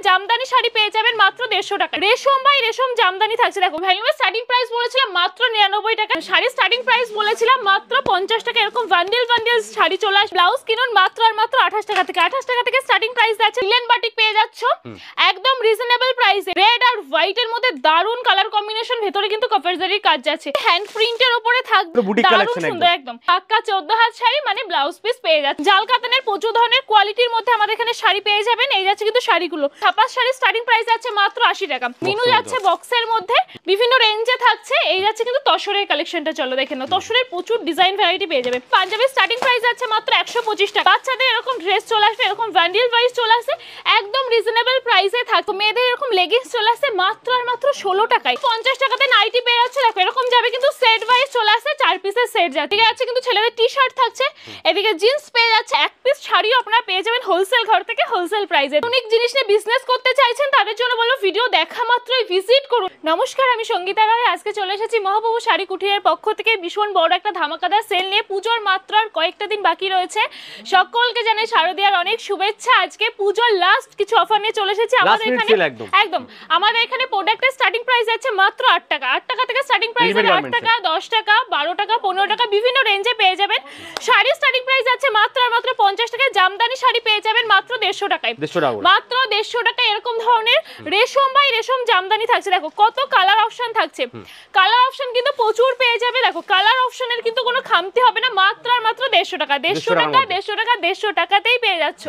জামদানি শাড়ি পেয়ে যাবেন মাত্র 150 টাকা। রেশম বাই রেশম জামদানি থাকছে। দেখো ভ্যালুয়ের স্টার্টিং প্রাইস বলেছিলাম মাত্র 99 টাকা, শাড়ির স্টার্টিং প্রাইস বলেছিলাম মাত্র 50 টাকা। এরকম বান্ডেল বান্ডেল শাড়ি চলে আসে। ব্লাউজ কিনুন মাত্র আর মাত্র 28 টাকা থেকে। 28 টাকা থেকে স্টার্টিং প্রাইস আছে। লিলেন বাটিক পেয়ে যাচ্ছ একদম রিজনেবল প্রাইসে। রেড আর হোয়াইট এর মধ্যে দারুন কালার কম্বিনেশন, ভেতরে কিন্তু কপার জরির কাজ আছে, হ্যান্ড প্রিন্টের উপরে থাকবে, দারুন সুন্দর একদম। পাক্কা 14 হাত শাড়ি মানে ব্লাউজ পিস পেয়ে যাচ্ছে। জাল কাতানের প্রচুর ধরনের কোয়ালিটির মধ্যে আমাদের এখানে শাড়ি পেয়ে যাবেন। এই যাচ্ছে কিন্তু শাড়িগুলো। ছাপাস শাড়ির স্টার্টিং প্রাইস আছে মাত্র 80 টাকা। মিনু যাচ্ছে বক্সের মধ্যে, বিভিন্ন রেঞ্জে থাকছে। এই যাচ্ছে কিন্তু তসরের কালেকশনটা, চলো দেখে নাও। তসরের প্রচুর ডিজাইন ভ্যারাইটি পেয়ে যাবে। পাঞ্জাবের স্টার্টিং প্রাইস আছে মাত্র 125 টাকা। বাচ্চাদের এরকম ড্রেস চলে আসবে, এরকম বান্ডেল ওয়াইজ চলে আসে, একদম রিজনেবল প্রাইসে থাকতো। মেয়েদের এরকম লেগিংস চলে আসে মাত্র আর মাত্র 16 টাকায়। 50 টাকাতে নাইটি পেয়ে যাচ্ছে। দেখো এরকম যাবে কিন্তু সেট ওয়াইজ চলে আসে, 4 পিসের সেট যাচ্ছে। ঠিক আছে, কিন্তু ছেলেদের টি শার্ট থাকছে, এদিকে জিন্স পেয়ে যাচ্ছে। এক পিস শাড়িও আপনারা পেয়ে যাবেন হোলসেল ঘর থেকে হোলসেল প্রাইসে। অনেক জিনিস নিয়ে বিজনেস করতে চাইছেন তাদের জন্য বলো ভিডিও দেখা মাত্রই ভিজিট করুন। নমস্কার, আমি সঙ্গীতা রায়। আজকে চলে এসেছি মহাপ্রভু শাড়ি কুটিরের পক্ষ থেকে ভীষণ বড় একটা ধামাকাদার সেল নিয়ে। পুজোর মাত্র আর কয়েকটা দিন বাকি রয়েছে। সকলকে জানাই শারদীয়ার অনেক শুভেচ্ছা। আজকে পুজোর লাস্ট কিছু অফার নিয়ে চলে এসেছি আমাদের এখানে। একদম আমাদের এখানে প্রোডাক্টের স্টার্টিং প্রাইস আছে মাত্র 8 টাকা। 8 টাকা থেকে স্টার্টিং প্রাইস আছে। 8 টাকা, 10 টাকা, 12 টাকা, 15 টাকা, বিভিন্ন রেঞ্জে পেয়ে যাবেন। শাড়ির স্টার্টিং প্রাইস আছে মাত্র আর মাত্র 50 টাকা। জামদানি শাড়ি পেয়ে যাবেন মাত্র 150 টাকায়। মাত্র 150 টাকায় এরকম ধরনের রেশম বাই রেশম জামদানি থাকছে। দেখো কত কালার অপশন থাকছে। কালার অপশন কিন্তু প্রচুর পেয়ে যাবে। দেখো কালার অপশনের কিন্তু কোনো খামতি হবে না। মাত্র আর মাত্র 150 টাকা। 150 টাকা, 150 টাকা, 150 টাকাতেই পেয়ে যাচ্ছ।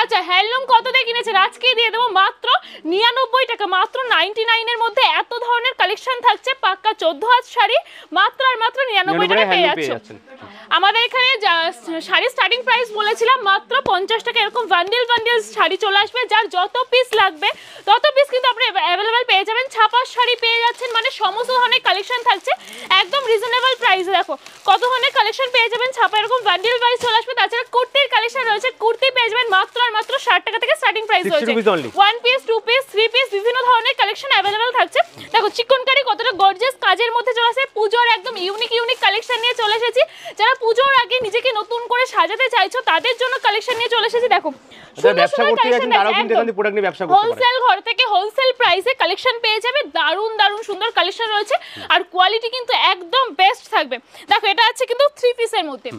আচ্ছা হ্যান্ডলুম কত দিয়ে কিনেছেন? আজকেই দিয়ে দেবো মাত্র 99 টাকা। মাত্র 99 এর মধ্যে এত ধরনের কালেকশন থাকছে। পাক্কা 14 হাত শাড়ি মাত্র আর মাত্র 99 টাকা পেয়ে যাচ্ছ। আমাদের এখানে শাড়ির স্টার্টিং প্রাইস বলেছিলাম মাত্র 50 টাকা। এরকম বান্ডেল বান্ডেল শাড়ি চলে আসবে, যার যত পিস লাগবে তত পিস কিন্তু আপনি অ্যাভেলেবেল পেয়ে যাবেন। ছাপার শাড়ি পেয়ে যাচ্ছেন, মানে সমস্ত ধরনের কালেকশন থাকছে একদম রিজনেবল প্রাইসে। দেখো কত ধরনের কালেকশন পেয়ে যাবেন। ছাপা এরকম বান্ডেল ওয়াইজ চলে আসবে। তাছাড়া কুর্তির কালেকশন রয়েছে, কুর্তি পেয়ে যাবেন মাত্র আর মাত্র 60 টাকা থেকে স্টার্টিং প্রাইস রয়েছে। 1 পিস, 2 পিস, 3 পিস, বিভিন্ন ধরনের কালেকশন অ্যাভেলেবল থাকছে। দেখো চিকনকারি কতটা গর্জিয়াস কাজের মধ্যে চলে আসে। পুজোর একদম ইউনিক ইউনিক কালেকশন নিয়ে চলে এসেছি। যারা পুজোর আগে নিজেকে নতুন করে সাজাতে চাইছো তাদের জন্য কালেকশন নিয়ে চলে এসেছি। দেখো ব্যবসা করতে যাচ্ছেন তারাও কিন্তু এখান থেকে প্রোডাক্ট নিয়ে ব্যবসা করতে পারে। হোলসেল ঘর থেকে হোলসেল প্রাইসে কালেকশন পেয়ে যাবে। দারুন দারুন সুন্দর কালেকশন রয়েছে, আর কোয়ালিটি কিন্তু একদম বেস্ট থাকবে। দেখো এটা আছে কিন্তু 3 পিসের মধ্যে।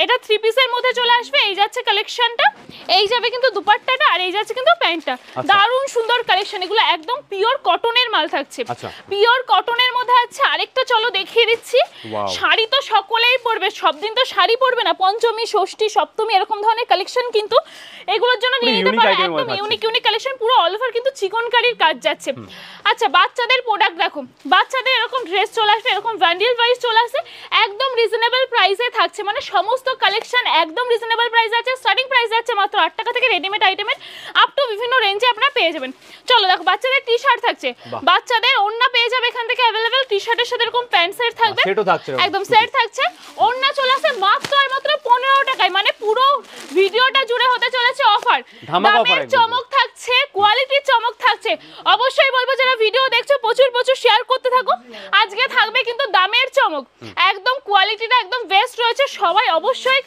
এটা 3 পিসের মধ্যে চলে আসবে। এই যাচ্ছে কালেকশনটা, এই যাবে কিন্তু দুপাট্টাটা, আর এই যাচ্ছে কিন্তু প্যান্টটা। দারুন সুন্দর কালেকশন। এগুলো একদম পিওর কটনের মাল থাকছে। পিওর কটনের মধ্যে আছে। আরেকটা চলো দেখিয়ে দিচ্ছি। শাড়ি তো সকলেই পরবে, সব দিন তো শাড়ি পরবে না। পঞ্চমী, ষষ্ঠী, সপ্তমী এরকম ধরনের কালেকশন কিন্তু এগুলোর জন্য নিয়ে নিতে পারে। একদম ইউনিক ইউনিক কালেকশন, পুরো অল ওভার কিন্তু চিকনকারির কাজ যাচ্ছে। আচ্ছা বাচ্চাদের প্রোডাক্ট দেখো, বাচ্চাদের এরকম ড্রেস চলে আসবে, এরকম বান্ডেল ওয়াইজ চলে আসে, একদম রিজনেবল প্রাইসে থাকছে। মানে সমস্ত কালেকশন একদম রিজনেবল প্রাইস আছে। স্টার্টিং প্রাইস আছে মাত্র 8 টাকা থেকে। রেডিমেড আইটেমের আপ টু বিভিন্ন রেঞ্জে আপনারা পেয়ে যাবেন। চলো দেখো বাচ্চাদের টি শার্ট থাকছে, বাচ্চাদের ওড়না পেয়ে যাবে এখান থেকে অ্যাভেলেবল। টি শার্টের সাথে এরকম প্যান্ট সেট থাকবে, একদম সেট থাকছে। ওড়না চলে আসে মাত্র আর মাত্র 15 টাকায়। মানে পুরো ভিডিওটা জুড়ে হতে চলেছে অফার। দামের চমক থাকছে, কোয়ালিটির চমক থাকছে। অবশ্যই বলবো যারা ভিডিও দেখছো প্রচুর প্রচুর শেয়ার করতে থাকো। আজকে থাকবে কিন্তু দামের চমক, একদম কোয়ালিটিটা একদম বেস্ট রয়েছে। সবাই অবশ্যই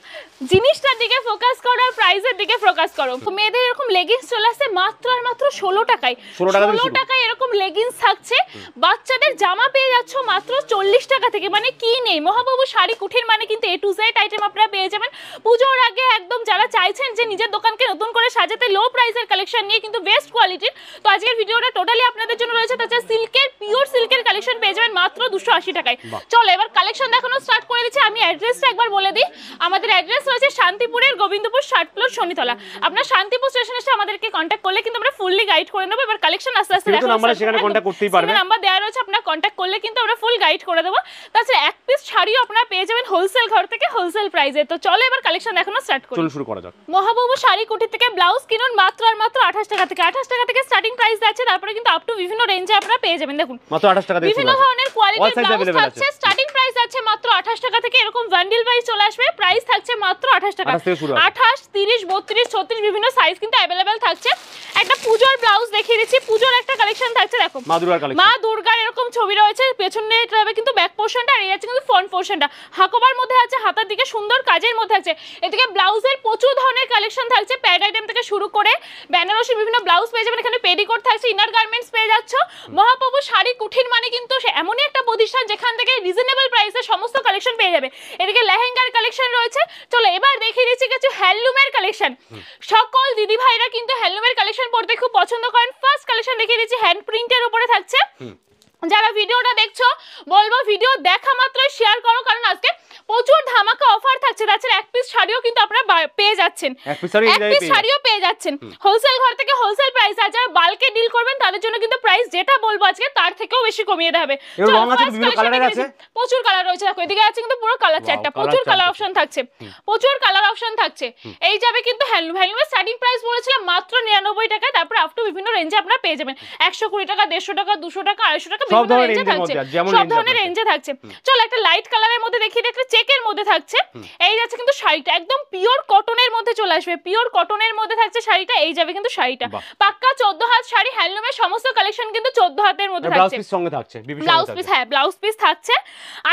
জিনিসটার দিকে ফোকাস করো আর প্রাইসের দিকে ফোকাস করো। মেয়েদের এরকম লেগিংস চলে আসে মাত্র আর মাত্র 16 টাকায়। 16 টাকায় এরকম লেগিংস থাকছে। বাচ্চাদের জামা পেয়ে যাচ্ছ মাত্র 40 টাকা থেকে। মানে কি নেই, মহাপ্রভু শাড়ি কুঠির মানে কিন্তু A to Z আইটেম আপনারা পেয়ে যাবেন। পুজোর আগে একদম যারা চাইছেন যে নিজের দোকানকে নতুন করে সাজাতে, লো প্রাইসের কালেকশন নিয়ে কিন্তু বেস্ট কোয়ালিটির। তো আজকের ভিডিওটা টোটালি আপনাদের জন্য রয়েছে। তাছাড়া সিল্কের, পিওর সিল্কের কালেকশন পেয়ে যাবেন মাত্র 280 টাকায়। চলো এবার কালেকশন দেখানো স্টার্ট করে দিচ্ছি। আমি অ্যাড্রেসটা একবার বলে দিই। আমাদের অ্যাড্রেস রয়েছে শান্তিপুরের গোবিন্দপুর 60 ফ্লোর শনিতলা। আপনারা শান্তিপুর স্টেশন এসে আমাদেরকে কন্ট্যাক্ট করলে কিন্তু আমরা ফুললি গাইড করে দেবো। এবার কালেকশন আস্তে আস্তে দেখানো, আমরা সেখানে কন্ট্যাক্ট করতেই পারবেন। নাম্বার দেওয়া রয়েছে, আপনারা কন্ট্যাক্ট করলে কিন্তু আমরা ফুল গাইড করে দেবো। তাছাড়া এক পিস শাড়িও আপনারা পেয়ে যাবেন হোলসেল ঘর থেকে হোলসেল প্রাইসে। তো চলো এবার কালেকশন দেখানো স্টার্ট করি। চলো শুরু করা যাক। মহাপ্রভু শাড়ি কুটির থেকে ব্লাউজ কিনুন মাত্র আর মাত্র 28 টাকা থেকে। 28 টাকা থেকে স্টার্টিং প্রাইস আছে। তারপরে কিন্তু আপ টু বিভিন্ন রেঞ্জে আপনারা পেয়ে যাবেন। দেখুন মাত্র 28 টাকা থেকে বিভিন্ন ধরনের কোয়ালিটির ব্লাউজ থাকছে। স্টার্টিং প্রাইস আছে মাত্র 28 টাকা থেকে, এরকম বান্ডিল ওয়াইজ চলে আসবে, প্রাইস থাকছে মাত্র 28 টাকা। 28, 30, 32, 36 বিভিন্ন সাইজ কিন্তু अवेलेबल থাকছে। একটা পূজোর ব্লাউজ দেখিয়ে দিচ্ছি, পূজোর একটা কালেকশন থাকছে, দেখো মা দুর্গার এরকম ছবি রয়েছে, পেছনে এটা কিন্তু ব্যাক পোরশনটা, আর এই আছে কিন্তু ফ্রন্ট পোরশনটা, হাকোবার মধ্যে আছে, হাতার দিকে সুন্দর কাজের মধ্যে আছে। এদিকে ব্লাউজের প্রচুর ধরনের কালেকশন থাকছে, প্যাড আইটেম থেকে শুরু করে বেনারসি বিভিন্ন ব্লাউজ পেয়ে যাবেন, এখানে পেডিকোট থাকছে, ইনার গার্মেন্টস পেয়ে যাচ্ছ। মহাপ্রভু শাড়ি কুঠির মানে কিন্তু এমনই একটা প্রতিষ্ঠান যেখান থেকে রিজনেবল প্রাইসে সমস্ত কালেকশন পেয়ে যাবে। এদিকে লেহেঙ্গার কালেকশন রয়েছে। চলো এবার দেখিয়ে দিচ্ছি কিছু হ্যান্ডলুমের কালেকশন। সকল দিদি ভাইরা কিন্তু হ্যান্ডলুমের কালেকশন পড়তে খুব পছন্দ করেন। ফার্স্ট কালেকশন দেখিয়ে দিচ্ছি, হ্যান্ড প্রিন্টের উপরে থাকছে। যারা ভিডিওটা দেখছো বলবো ভিডিও দেখা মাত্রই শেয়ার করো, কারণ আজকে প্রচুর ধামাকা অফার থাকছে। তাছাড়া এক পিস শাড়িও কিন্তু আপনারা পেয়ে যাচ্ছেন, এক পিস শাড়িও পেয়ে যাচ্ছেন হোলসেল ঘর থেকে, হোলসেল প্রাইস। আর যারা বাল্কে ডিল করবেন তাদের জন্য কিন্তু প্রাইস যেটা বলবো আজকে তার থেকেও বেশি কমিয়ে দেওয়া হবে। প্রচুর কালার রয়েছে, দেখো এদিকে আছে কিন্তু পুরো কালার চারটা, প্রচুর কালার অপশন থাকছে, প্রচুর কালার অপশন থাকছে। এই যাবে কিন্তু হ্যান্ডলুমের স্টার্টিং প্রাইস বলেছিলাম মাত্র 99 টাকা, তারপর আপ টু বিভিন্ন রেঞ্জে আপনারা পেয়ে যাবেন 120 টাকা, 150 টাকা, 200 টাকা, 250 টাকা, সব ধরনের রেঞ্জে থাকছে। চলো একটা লাইট কালারের মধ্যে দেখিয়ে দিই, একটা চেকের মধ্যে থাকছে। এই যাচ্ছে কিন্তু শাড়িটা একদম পিওর কটনের মধ্যে চলে আসবে, পিওর কটনের মধ্যে থাকছে শাড়িটা। এই যাবে কিন্তু শাড়িটা পাক্কা 14 হাত শাড়ি, হ্যান্ডলুমের সমস্ত কালেকশন কিন্তু 14 হাতের মধ্যে থাকছে। ব্লাউজ পিস, হ্যাঁ ব্লাউজ পিস থাকছে।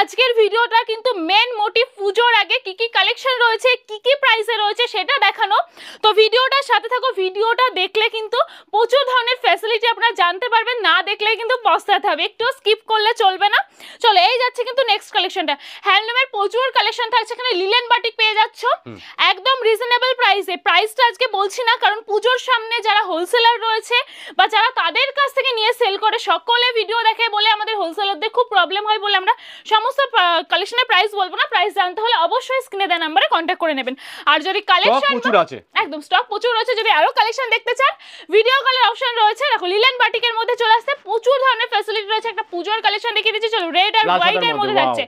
আজকের ভিডিওটা কিন্তু মেন মোটিভ পুজোর আগে কি কি কালেকশন রয়েছে, কি কি প্রাইসে রয়েছে সেটা দেখানো। তো ভিডিওটার সাথে থাকো, ভিডিওটা দেখলে কিন্তু প্রচুর ধরনের ফ্যাসিলিটি আপনারা জানতে পারবেন, না দেখলে কিন্তু পস্তাতে হবে, একটু স্কিপ করলে চলবে না। চলো এই যাচ্ছে কিন্তু নেক্সট কালেকশনটা, হ্যান্ডলুমের প্রচুর কালেকশন থাকছে। এখানে লিলেন বাটিক পেয়ে যাচ্ছ একদম রিজনেবল প্রাইসে। প্রাইসটা আজকে বলছি না, কারণ পুজোর সামনে যারা হোলসেলার রয়েছে বা যারা তাদের কাছ থেকে নিয়ে সেল করে সকলে ভিডিও দেখে বলে আমাদের হোলসেলারদের খুব প্রবলেম হয় বলে আমরা সমস্ত কালেকশনের প্রাইস বলবো না। প্রাইস জানতে হলে অবশ্যই স্ক্রিনে দেওয়া নম্বরে কন্ট্যাক্ট করে নেবেন। আর যদি কালেকশন একদম স্টক প্রচুর রয়েছে, যদি আরো কালেকশন দেখতে চান ভিডিও কলের অপশন রয়েছে। দেখো লিলেন বাটিকের মধ্যে চলে আসছে, প্রচুর ধরনের ফ্যাসিলিটি রয়েছে। একটা পুজোর কালেকশন দেখিয়ে দিচ্ছি, চলো রেড আর হোয়াইটের মধ্যে থাকছে,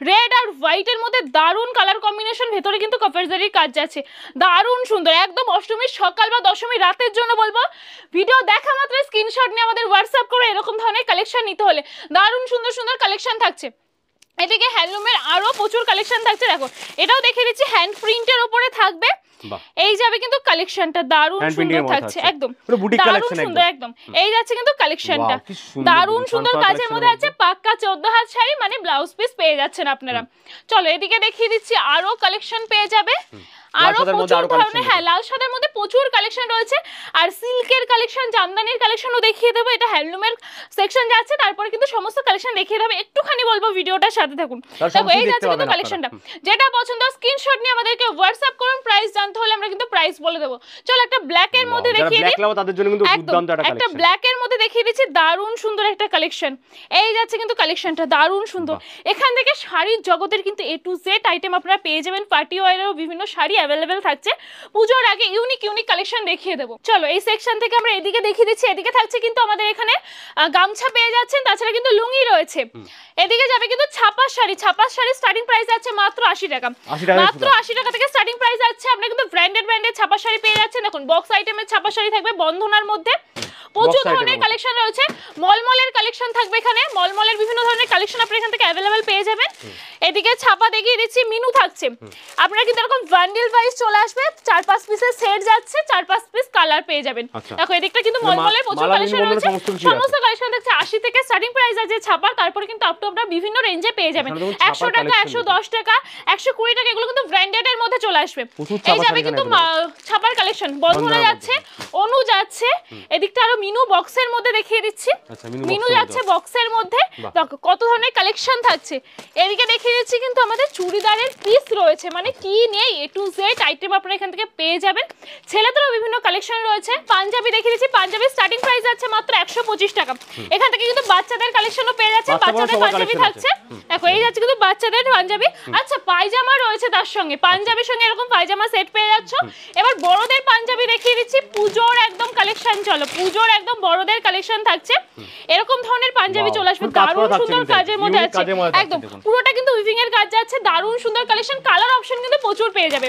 রেড আর হোয়াইটের মধ্যে দারুন কালার কম্বিনেশন, ভেতরে কিন্তু কফেরজারির কাজ আছে, দারুন সুন্দর, একদম অষ্টমীর সকাল বা দশমী রাতের জন্য বলবো। ভিডিও দেখা মাত্র স্ক্রিনশট নিয়ে আমাদের হোয়াটসঅ্যাপ করে এরকম ধরনের কালেকশন নিতে হলে, দারুন সুন্দর সুন্দর কালেকশন থাকছে। এদিকে হ্যান্ডলুমের আরো প্রচুর কালেকশন থাকছে, দেখো এটাও দেখিয়ে দিচ্ছি, হ্যান্ড প্রিন্টের উপরে থাকবে। এই যাবে কিন্তু কালেকশনটা দারুন সুন্দর থাকছে, একদম দারুন সুন্দর, একদম এই যাচ্ছে কিন্তু কালেকশনটা দারুন সুন্দর কাজের মধ্যে আছে, পাক্কা 14 হাত শাড়ি মানে ব্লাউজ পিস পেয়ে যাচ্ছেন আপনারা। চলো এদিকে দেখিয়ে দিচ্ছি আরো কালেকশন পেয়ে যাবে, আরো প্রচুর ধরনের, হ্যাঁ লাল সাদার মধ্যে প্রচুর কালেকশন রয়েছে। আর সিল্কের কালেকশন, জামদানির কালেকশনও দেখিয়ে দেবো, এটা হ্যান্ডলুমের সেকশন যাচ্ছে, তারপরে কিন্তু সমস্ত কালেকশন দেখিয়ে দেবো। একটুখানি বলবো ভিডিওটার সাথে থাকুন। দেখো এই যাচ্ছে কিন্তু কালেকশনটা, যেটা পছন্দ স্ক্রিনশট নিয়ে আমাদেরকে হোয়াটসঅ্যাপ করুন, প্রাইস জানতে হলে আমরা কিন্তু প্রাইস বলে দেবো। চলো একটা ব্ল্যাক এর মধ্যে দেখিয়ে দিই, একটা ব্ল্যাক এর মধ্যে দেখিয়ে দিচ্ছি, দারুন সুন্দর একটা কালেকশন। এই যাচ্ছে কিন্তু কালেকশনটা দারুন সুন্দর। এখান থেকে শাড়ির জগতের কিন্তু A to Z আইটেম আপনারা পেয়ে যাবেন, পার্টি ওয়্যারেরও বিভিন্ন শাড়ি अवेलेबल থাকছে। পূজোর আগে ইউনিক কালেকশন দেখিয়ে দেবো। চলো এই সেকশন থেকে আমরা এদিকে দেখিয়ে দিচ্ছি, এদিকে থাকছে কিন্তু আমাদের এখানে গামছা পেয়ে যাচ্ছেন, তাছাড়া কিন্তু লুঙ্গি রয়েছে। এদিকে যাবে কিন্তু ছাপার শাড়ি, ছাপার শাড়ি স্টার্টিং প্রাইস আছে মাত্র 80 টাকা, মাত্র 80 টাকা থেকে স্টার্টিং প্রাইস আছে। আপনারা কিন্তু ব্র্যান্ডেড ছাপার শাড়ি পেয়ে যাচ্ছেন। এখন বক্স আইটেমের ছাপার শাড়ি থাকবে বন্ধনার মধ্যে, প্রচুর ধরনের কালেকশন রয়েছে। মলমলের কালেকশন থাকবে এখানে, মলমলের বিভিন্ন ধরনের কালেকশন আপনারা এখান থেকে अवेलेबल পেয়ে যাবেন। এদিকে ছাপা দেখিয়ে দিচ্ছি, মিনু থাকছে। আপনারা কিন্তু এরকম বান্ডেল ওয়াইজ চলে আসবে, 4-5 পিসের সেট যাচ্ছে, 4-5 পিস কালার পেয়ে যাবেন। দেখো এদিকটা কিন্তু মলমলের প্রচুর কালেকশন রয়েছে, সমস্ত কালেকশন দেখছে 80 থেকে স্টার্টিং প্রাইস আছে ছাপার, তারপরে কিন্তু আপ টু আপনারা বিভিন্ন রেঞ্জে পেয়ে যাবেন। 100 টাকা, 110 টাকা, 120 টাকা, এগুলো কিন্তু ব্র্যান্ডেড এর মধ্যে চলে আসবে। এই যাবে কিন্তু ছাপার কালেকশন, বন্ধনা যাচ্ছে, অনু যাচ্ছে। এদিকটা আরো মিনু বক্সের মধ্যে দেখিয়ে দিচ্ছি, মিনু যাচ্ছে বক্সের মধ্যে। দেখো কত ধরনের কালেকশন থাকছে। এদিকে দেখিয়ে দিচ্ছি কিন্তু আমাদের চুড়িদারের পিস রয়েছে, মানে কি নেই A to Z আইটেম আপনারা এখান থেকে পেয়ে যাবেন। ছেলেদেরও বিভিন্ন কালেকশন রয়েছে। পাঞ্জাবি দেখিয়ে দিচ্ছি, পাঞ্জাবির স্টার্টিং প্রাইস আছে মাত্র 125 টাকা। এখান থেকে কিন্তু বাচ্চাদের কালেকশনও পেয়ে যাচ্ছে, বাচ্চাদের পাঞ্জাবি থাকছে। দেখো এই যাচ্ছে কিন্তু বাচ্চাদের পাঞ্জাবি, আচ্ছা পায়জামা রয়েছে তার সঙ্গে, পাঞ্জাবির সঙ্গে এরকম পায়জামা সেট পেয়ে যাচ্ছ। এবার বড়দের পাঞ্জাবি দেখিয়ে দিচ্ছি, পুজোর একদম কালেকশন। চলো পুজোর সুন্দর একদম বড়দের কালেকশন থাকছে, এরকম ধরনের পাঞ্জাবি চলে আসবে দারুণ সুন্দর কাজের মধ্যে আছে, একদম পুরোটা কিন্তু উইভিং এর কাজ যাচ্ছে, দারুণ সুন্দর কালেকশন, কালার অপশন কিন্তু প্রচুর পেয়ে যাবে।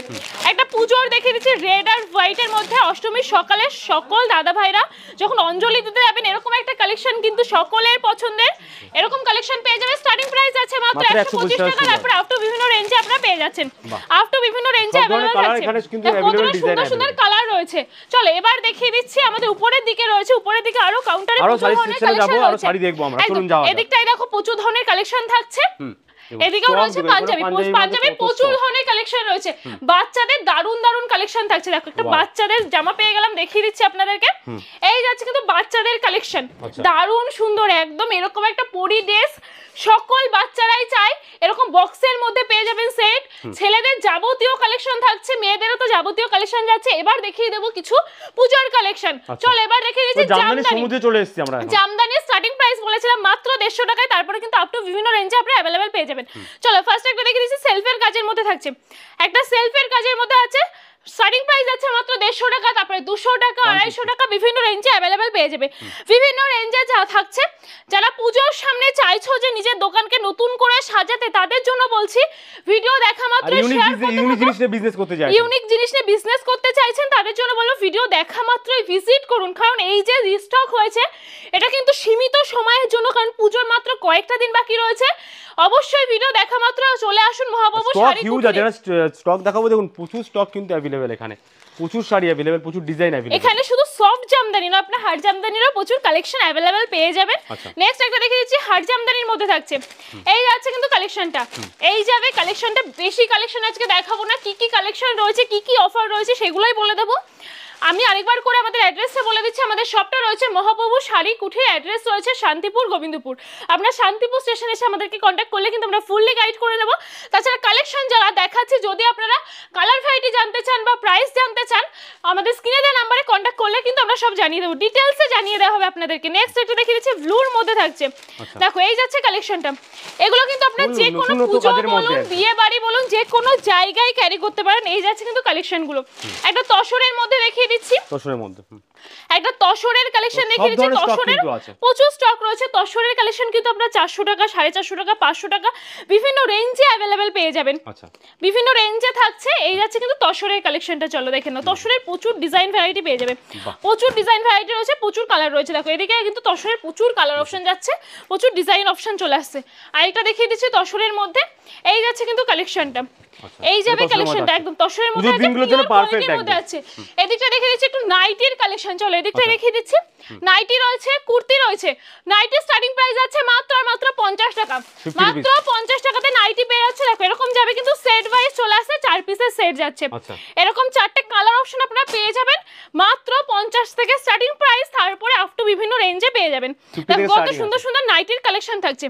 একটা পুজোর দেখে দিচ্ছি রেড আর হোয়াইট এর মধ্যে, অষ্টমীর সকালে সকল দাদা ভাইরা যখন অঞ্জলি দিতে যাবেন এরকম একটা কালেকশন কিন্তু সকলের পছন্দের, এরকম কালেকশন পেয়ে যাবে। স্টার্টিং প্রাইস আছে মাত্র 125 টাকা, তারপর আপ টু বিভিন্ন রেঞ্জে আপনারা পেয়ে যাচ্ছেন, আপ টু বিভিন্ন রেঞ্জে अवेलेबल আছে, সুন্দর সুন্দর কালার রয়েছে। চলো এবার দেখিয়ে দিচ্ছি আমাদের উপরের দিকে রয়েছে, উপরের দিকে আরো কাউন্টারে প্রচুর ধরনের কালেকশন আছে, শাড়ি দেখবো আমরা, চলুন যাওয়া যাক। এদিকটাই দেখো প্রচুর ধরনের কালেকশন থাকছে, এদিকেও রয়েছে পাঞ্জাবি, পাঞ্জাবির প্রচুর ধরনের কালেকশন রয়েছে, বাচ্চাদের দারুণ দারুণ কালেকশন থাকছে। দেখো একটা বাচ্চাদের জামা পেয়ে গেলাম, দেখিয়ে দিচ্ছি আপনাদেরকে, এই যাচ্ছে কিন্তু বাচ্চাদের কালেকশন, দারুণ সুন্দর একদম এরকম একটা পরি ড্রেস, সকল বাচ্চারাই চায় এরকম বক্সের মধ্যে পেয়ে যাবেন সেট, ছেলেদের যাবতীয় কালেকশন থাকছে, মেয়েদেরও তো যাবতীয় কালেকশন যাচ্ছে। এবার দেখিয়ে দেবো কিছু পূজার কালেকশন, চলো এবার দেখিয়ে দিচ্ছি জামদানি, সমুদ্রে চলে এসেছি আমরা। জামদানির স্টার্টিং প্রাইস বলেছিলাম মাত্র 150 টাকায়, তারপরে কিন্তু আপ টু বিভিন্ন রেঞ্জে আপনারা अवेलेबल পেয়ে যাবেন। চলো ফার্স্ট একটা দেখিয়ে দিচ্ছি সেলফের কাজের মধ্যে থাকছে, একটা সেলফের কাজের মধ্যে আছে, স্টার্টিং প্রাইস আছে মাত্র 150 টাকা, তারপরে 200 টাকা, 250 টাকা, বিভিন্ন রেঞ্জে अवेलेबल পেয়ে যাবে, বিভিন্ন রেঞ্জে যা থাকছে। যারা পূজোর সামনে চাইছো যে নিজের দোকানকে নতুন করে সাজাতে, তাদের জন্য বলছি ভিডিও দেখা মাত্র শেয়ার করতে, ইউনিক জিনিস নিয়ে বিজনেস করতে চাইছেন, ইউনিক জিনিস নিয়ে বিজনেস করতে চাইছেন তাদের জন্য বলবো ভিডিও দেখা মাত্রই ভিজিট করুন, কারণ এই যে রিস্টক হয়েছে এটা কিন্তু সীমিত সময়ের জন্য, কারণ পূজোর মাত্র কয়েকটা দিন বাকি রয়েছে। অবশ্যই ভিডিও দেখা মাত্র চলে আসুন মহাবাবু শাড়ি কুটিরে। স্টক দেখাবো, দেখুন প্রচুর স্টক কিন্তু अवेलेबल, এখানে প্রচুর শাড়ি अवेलेबल, প্রচুর ডিজাইন अवेलेबल, এখানে শুধু সফট জামদানি না, আপনারা হার্ড জামদানিরও প্রচুর কালেকশন अवेलेबल পেয়ে যাবেন। নেক্সট একটা দেখিয়ে দিচ্ছি হার্ড জামদানির মধ্যে থাকছে, এই যাচ্ছে কিন্তু কালেকশনটা, এই যাবে কালেকশনটা, বেশি কালেকশন আজকে দেখাবো না, কি কি কালেকশন রয়েছে, কি কি অফার রয়েছে সেগুলোই বলে দেবো। আমি আরেকবার করে আমাদের অ্যাড্রেসটা বলে দিচ্ছি, আমাদের শপটা রয়েছে মহাপ্রভু শাড়ি কুঠির, অ্যাড্রেস রয়েছে শান্তিপুর গোবিন্দপুর। আপনারা শান্তিপুর স্টেশনে এসে আমাদেরকে কন্ট্যাক্ট করলে কিন্তু আমরা ফুললি গাইড করে নেব। তাছাড়া কালেকশন যারা দেখাচ্ছি, যদি আপনারা কালার ভ্যারাইটি জানতে চান বা প্রাইস জানতে চান, আমাদের স্ক্রিনে দেওয়া নাম্বারে কন্ট্যাক্ট করলে কিন্তু আমরা সব জানিয়ে দেবো, ডিটেলসে জানিয়ে দেওয়া হবে আপনাদেরকে। নেক্সট একটু দেখিয়ে দিচ্ছি ব্লুর মধ্যে থাকছে, দেখো এই যাচ্ছে কালেকশনটা, এগুলো কিন্তু আপনারা যে কোনো পুজো বলুন, বিয়ে বাড়ি বলুন, যে কোনো জায়গায় ক্যারি করতে পারেন। এই যাচ্ছে কিন্তু কালেকশনগুলো, একটা তসরের মধ্যে দেখিয়ে দিচ্ছি, তসরের মধ্যে একটা তসরের কালেকশন দেখিয়ে দিচ্ছি, তসরের প্রচুর স্টক রয়েছে, তসরের কালেকশন কিন্তু আপনারা 400 টাকা, 450 টাকা, 500 টাকা, বিভিন্ন রেঞ্জে अवेलेबल পেয়ে যাবেন, বিভিন্ন রেঞ্জে থাকছে। এই যাচ্ছে কিন্তু তসরের কালেকশনটা, চলো দেখে নাও, তসরের প্রচুর ডিজাইন ভ্যারাইটি পেয়ে যাবে, প্রচুর ডিজাইন ভ্যারাইটি রয়েছে, প্রচুর কালার রয়েছে। দেখো এদিকে কিন্তু তসরের প্রচুর কালার অপশন যাচ্ছে, প্রচুর ডিজাইন অপশন চলে আসছে। আরেকটা দেখিয়ে দিচ্ছি তসরের মধ্যে, এই যাচ্ছে কিন্তু কালেকশনটা, এই যাবে কালেকশনটা একদম তসরের মধ্যে আছে। এদিকটা দেখিয়ে দিচ্ছি একটু নাইটির কালেকশন, চলো এদিকটা দেখিয়ে দিচ্ছি, নাইটি রয়েছে, কুর্তি রয়েছে, নাইটির স্টার্টিং প্রাইস আছে মাত্র আর মাত্র 50 টাকা, মাত্র 50 টাকাতে নাইটি পেয়ে যাচ্ছে। দেখো এরকম যাবে কিন্তু সেট ওয়াইজ চলে আসছে, 4 পিসের সেট যাচ্ছে, এরকম 4টে কালার অপশন আপনারা পেয়ে যাবেন মাত্র 50 থেকে স্টার্টিং প্রাইস, তারপরে আপ টু বিভিন্ন রেঞ্জে পেয়ে যাবেন। দেখো কত সুন্দর সুন্দর নাইটির কালেকশন থাকছে,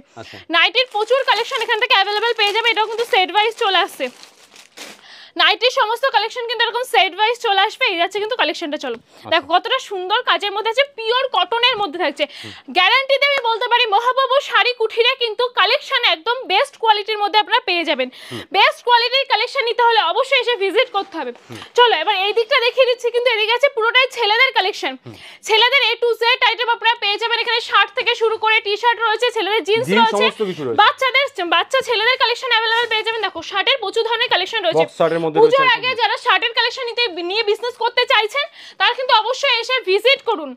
নাইটির প্রচুর কালেকশন এখান থেকে अवेलेबल পেয়ে যাবে, এটাও কিন্তু সেট ওয়াইজ চলে আসছে, নাইটির সমস্ত কালেকশন কিন্তু এরকম সেট ওয়াইজ চলে আসবে। এই যাচ্ছে কিন্তু কালেকশনটা, চলো দেখো কতটা সুন্দর কাজের মধ্যে আছে, পিওর কটনের মধ্যে থাকছে, গ্যারান্টি দিয়ে আমি বলতে পারি মহাপ্রভু শাড়ি কুঠিরে কিন্তু কালেকশন একদম বেস্ট কোয়ালিটির মধ্যে আপনারা পেয়ে যাবেন। বেস্ট কোয়ালিটির কালেকশন নিতে হলে অবশ্যই এসে ভিজিট করতে হবে। চলো এবার এই দিকটা দেখিয়ে দিচ্ছি, কিন্তু এদিকে আছে পুরোটাই ছেলেদের কালেকশন, ছেলেদের A to Z আইটেম আপনারা পেয়ে যাবেন, এখানে শার্ট থেকে শুরু করে টি শার্ট রয়েছে, ছেলেদের জিন্স রয়েছে, বাচ্চা ছেলেদের কালেকশন अवेलेबल পেয়ে যাবেন। দেখো শার্টের প্রচুর ধরনের কালেকশন রয়েছে, পূজোর আগে যারা শার্টের কালেকশন নিয়ে বিজনেস করতে চাইছেন তারা কিন্তু অবশ্যই এসে ভিজিট করুন।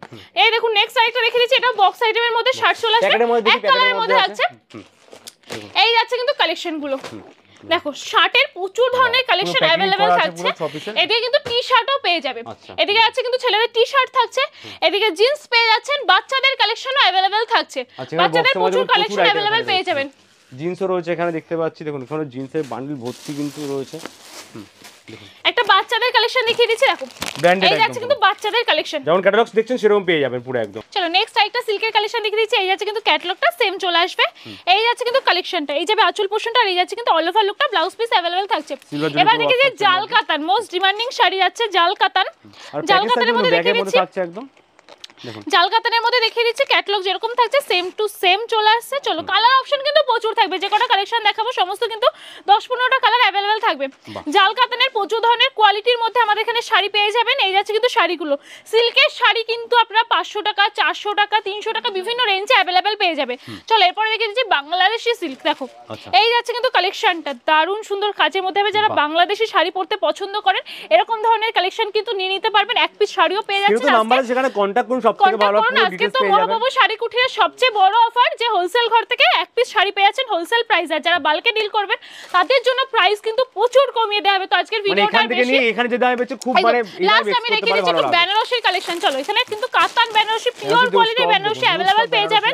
এই দেখুন নেক্সট আইটেম দেখে দিচ্ছি, এটা বক্স আইটেমের মধ্যে শার্ট চলে আসছে, এক কালারের মধ্যে আছে, এই যাচ্ছে কিন্তু কালেকশন গুলো। দেখো শার্টের প্রচুর ধরনের কালেকশন अवेलेबल থাকছে, এদিকে কিন্তু টি শার্টও পেয়ে যাবে, এদিকে আছে কিন্তু ছেলেদের টি শার্ট থাকছে, এদিকে জিন্স পেয়ে যাচ্ছেন, বাচ্চাদের কালেকশনও अवेलेबल থাকছে, বাচ্চাদের প্রচুর কালেকশন अवेलेबल পেয়ে যাবেন। জিন্সও রয়েছে এখানে দেখতে পাচ্ছি, দেখুন এখানে জিন্সের বান্ডেল ভর্তি কিন্তু রয়েছে। একটা বাচ্চাদের কালেকশন দেখিয়ে দিচ্ছি, দেখো এই যাচ্ছে কিন্তু বাচ্চাদের কালেকশন, যেমন ক্যাটালগস দেখছেন সেরকম পেয়ে যাবেন পুরো একদম। চলো নেক্সট আরেকটা সিল্কের কালেকশন দেখিয়ে দিচ্ছি, এই যাচ্ছে কিন্তু ক্যাটালগটা সেম চলে আসবে, এই যাচ্ছে কিন্তু কালেকশনটা, এই যাবে আঁচল পোরশনটা, আর এই যাচ্ছে কিন্তু অল ওভার লুকটা, ব্লাউজ পিস अवेलेबल থাকছে। এবার দেখি যে জাল কাতান, মোস্ট ডিমান্ডিং শাড়ি যাচ্ছে জাল কাতান, জাল কাতানের মধ্যে দেখিয়ে দিচ্ছি একদম জাল কাতানের মধ্যে দেখিয়ে দিচ্ছি, ক্যাটালগ যেরকম থাকছে সেম টু সেম চলে আসছে। চলো কালার অপশন কিন্তু প্রচুর থাকবে, যে কটা কালেকশন দেখাবো সমস্ত কিন্তু 10-15টা কালার অ্যাভেলেবেল থাকবে। জাল কাতানের প্রচুর ধরনের কোয়ালিটির মধ্যে আমাদের এখানে শাড়ি পেয়ে যাবেন। এই যাচ্ছে কিন্তু শাড়িগুলো, সিল্কের শাড়ি কিন্তু আপনারা 500 টাকা, 400 টাকা, 300 টাকা বিভিন্ন রেঞ্জে অ্যাভেলেবেল পেয়ে যাবে। চলো এরপরে দেখিয়ে দিচ্ছি বাংলাদেশি সিল্ক। দেখো এই যাচ্ছে কিন্তু কালেকশনটা, দারুণ সুন্দর কাজের মধ্যে হবে। যারা বাংলাদেশি শাড়ি পরতে পছন্দ করেন এরকম ধরনের কালেকশন কিন্তু নিয়ে নিতে পারবেন। এক পিস শাড়িও পেয়ে যাচ্ছেন। কিন্তু নাম্বার সেখানে কন্টাক্ট করুন, সবথেকে ভালো আজকে তো মহাবাবু শাড়ি কুঠিরের সবচেয়ে বড় অফার, যে হোলসেল ঘর থেকে এক পিস শাড়ি পেয়ে যাচ্ছেন হোলসেল প্রাইস। আর যারা বাল্কে ডিল করবেন তাদের জন্য প্রাইস কিন্তু প্রচুর কমিয়ে দেওয়া হবে। তো আজকের ভিডিওটা এখান থেকে নিয়ে এখানে যে দামে বেচে খুব মানে লাস্ট আমি রেখে দিচ্ছি একটু বেনারসির কালেকশন। চলো এখানে কিন্তু কাতান বেনারসি, পিওর কোয়ালিটির বেনারসি अवेलेबल পেয়ে যাবেন।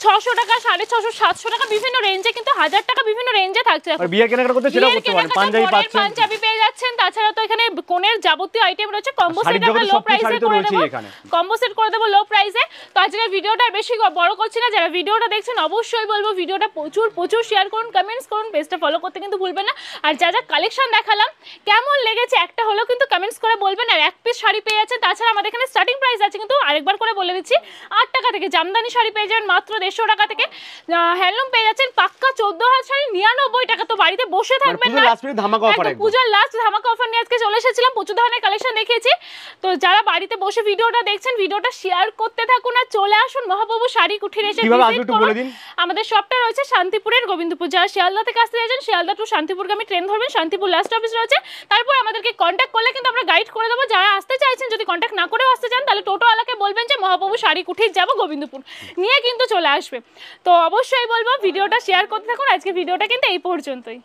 600 টাকা, 650, 700 টাকা বিভিন্ন রেঞ্জে, কিন্তু 1000 টাকা বিভিন্ন রেঞ্জে থাকছে। আর বিয়ে কেনাকাটা করতে সেটা করতে পারেন, পাঞ্জাবি পাচ্ছেন, পাঞ্জাবি পেয়ে যাচ্ছেন। তাছাড়া তো এখানে কোনের যাবতীয় আইটেম রয়েছে। কম্বো সেট আমরা লো প্রাইসে করে দেব, কম্বো সেট করে দেব লো প্রাইসে। তো আজকের ভিডিওটা বেশি বড় করছি না, যারা ভিডিওটা দেখছেন অবশ্যই বলবো ভিডিওটা প্রচুর প্রচুর শেয়ার করুন, কমেন্টস করুন, পেজটা ফলো করতে কিন্তু ভুলবেন না। আর যা যা কালেকশন দেখালাম কেমন লেগেছে একটা হলেও কিন্তু কমেন্টস করে বলবেন। আর এক পিস শাড়ি পেয়ে যাচ্ছেন। তাছাড়া আমাদের এখানে স্টার্টিং প্রাইস আছে কিন্তু আরেকবার করে বলে দিচ্ছি, 8 টাকা থেকে জামদানি শাড়ি পেয়ে যাবেন মাত্র 150 টাকা থেকে। হ্যান্ডলুম পেয়ে যাচ্ছেন পাক্কা 14 হাত শাড়ি 99 টাকা। তো বাড়িতে বসে থাকবেন না, পূজার লাস্ট ধামাকা অফার নিয়ে আজকে চলে এসেছিলাম, প্রচুর ধরনের কালেকশন দেখিয়েছি। তো যারা বাড়িতে বসে ভিডিওটা দেখছেন ভিডিওটা শেয়ার করতে থাকুন আর চলে আসুন মহাবাবু শাড়ি কুঠির এসে ভিজিট করুন। আমাদের শপটা রয়েছে শান্তিপুরের গোবিন্দপুর। যারা শিয়ালদা থেকে আসতে চাইছেন শিয়ালদা টু শান্তিপুরগামী ট্রেন ধরবেন, শান্তিপুর লাস্ট অফিস রয়েছে। তারপর আমাদেরকে কন্ট্যাক্ট করলে কিন্তু আমরা গাইড করে দেবো। যারা আসতে চাইছেন যদি কন্ট্যাক্ট না করেও আসতে চান তাহলে টোটোওয়ালাকে বলবেন যে মহাবাবু শাড়ি কুঠির যাবো গোবিন্দপুর, নিয়ে কিন্তু চলে আসবে। তো অবশ্যই বলবো ভিডিওটা শেয়ার করতে থাকুন। আজকে ভিডিওটা কিন্তু এই পর্যন্তই।